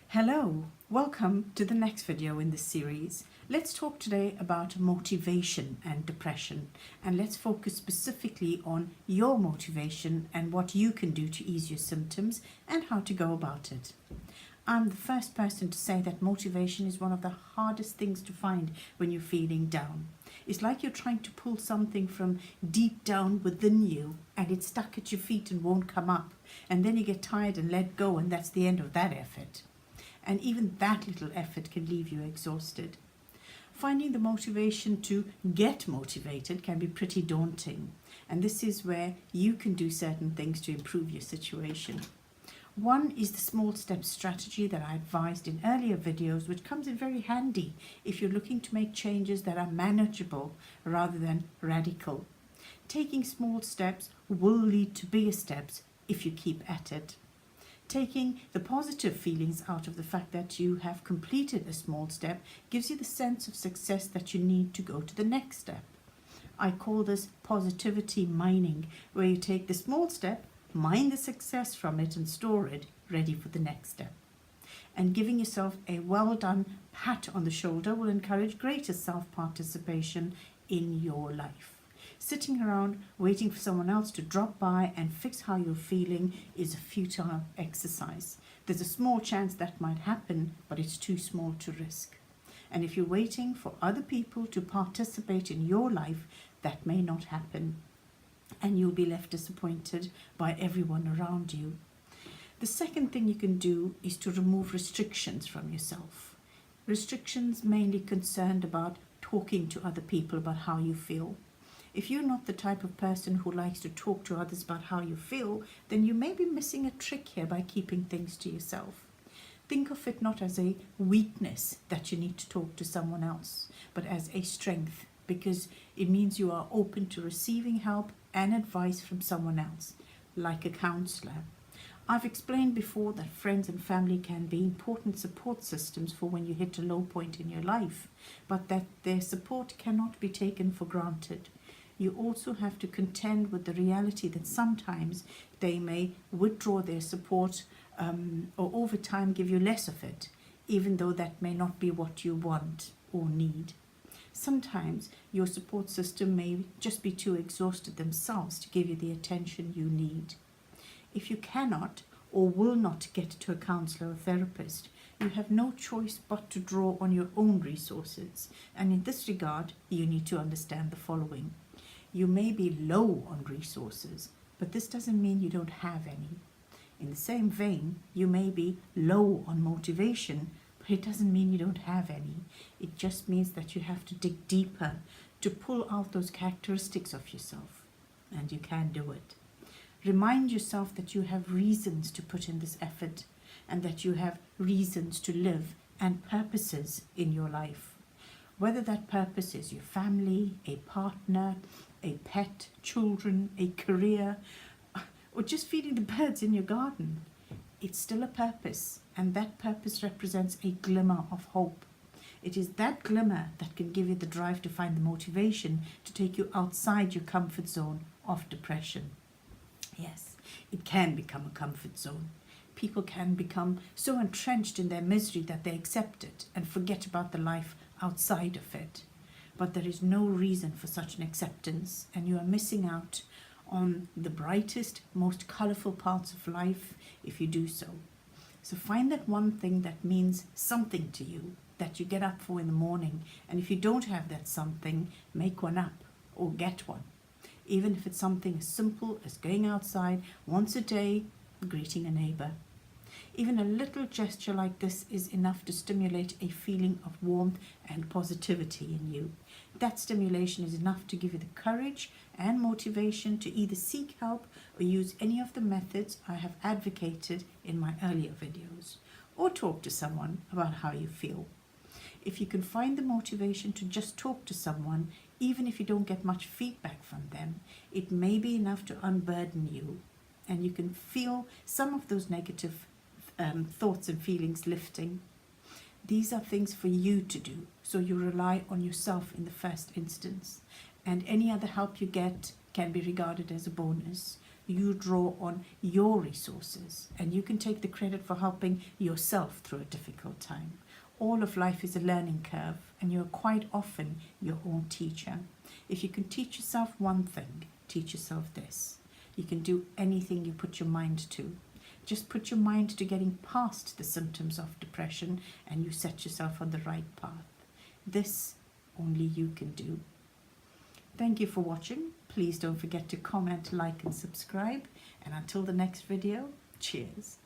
Hello, welcome to the next video in this series. Let's talk today about motivation and depression, and let's focus specifically on your motivation and what you can do to ease your symptoms and how to go about it. I'm the first person to say that motivation is one of the hardest things to find when you're feeling down. It's like you're trying to pull something from deep down within you and it's stuck at your feet and won't come up, and then you get tired and let go, and that's the end of that effort. And even that little effort can leave you exhausted. Finding the motivation to get motivated can be pretty daunting, and this is where you can do certain things to improve your situation. One is the small step strategy that I advised in earlier videos, which comes in very handy if you're looking to make changes that are manageable rather than radical. Taking small steps will lead to bigger steps if you keep at it. Taking the positive feelings out of the fact that you have completed a small step gives you the sense of success that you need to go to the next step. I call this positivity mining, where you take the small step, mine the success from it and store it ready for the next step. And giving yourself a well done pat on the shoulder will encourage greater self-participation in your life. Sitting around waiting for someone else to drop by and fix how you're feeling is a futile exercise. There's a small chance that might happen, but it's too small to risk. And if you're waiting for other people to participate in your life, that may not happen, and you'll be left disappointed by everyone around you. The second thing you can do is to remove restrictions from yourself. Restrictions mainly concerned about talking to other people about how you feel. If you're not the type of person who likes to talk to others about how you feel, then you may be missing a trick here by keeping things to yourself. Think of it not as a weakness that you need to talk to someone else, but as a strength, because it means you are open to receiving help and advice from someone else, like a counselor. I've explained before that friends and family can be important support systems for when you hit a low point in your life, but that their support cannot be taken for granted. You also have to contend with the reality that sometimes they may withdraw their support or over time give you less of it, even though that may not be what you want or need. Sometimes your support system may just be too exhausted themselves to give you the attention you need. If you cannot or will not get to a counselor or therapist, you have no choice but to draw on your own resources. And in this regard, you need to understand the following. You may be low on resources, but this doesn't mean you don't have any. In the same vein, you may be low on motivation, but it doesn't mean you don't have any. It just means that you have to dig deeper to pull out those characteristics of yourself, and you can do it. Remind yourself that you have reasons to put in this effort, and that you have reasons to live and purposes in your life. Whether that purpose is your family, a partner, a pet, children, a career, or just feeding the birds in your garden, it's still a purpose, and that purpose represents a glimmer of hope. It is that glimmer that can give you the drive to find the motivation to take you outside your comfort zone of depression. Yes, it can become a comfort zone. People can become so entrenched in their misery that they accept it and forget about the life outside of it. But there is no reason for such an acceptance, and you are missing out on the brightest, most colourful parts of life if you do so. So find that one thing that means something to you, that you get up for in the morning, and if you don't have that something, make one up or get one. Even if it's something as simple as going outside once a day, greeting a neighbour. Even a little gesture like this is enough to stimulate a feeling of warmth and positivity in you. That stimulation is enough to give you the courage and motivation to either seek help or use any of the methods I have advocated in my earlier videos, or talk to someone about how you feel. If you can find the motivation to just talk to someone, even if you don't get much feedback from them, it may be enough to unburden you, and you can feel some of those negative thoughts and feelings lifting. These are things for you to do, so you rely on yourself in the first instance, and any other help you get can be regarded as a bonus. You draw on your resources, and you can take the credit for helping yourself through a difficult time. All of life is a learning curve, and you're quite often your own teacher. If you can teach yourself one thing, teach yourself this: you can do anything you put your mind to. Just put your mind to getting past the symptoms of depression and you set yourself on the right path. This only you can do. Thank you for watching. Please don't forget to comment, like and subscribe. And until the next video, cheers.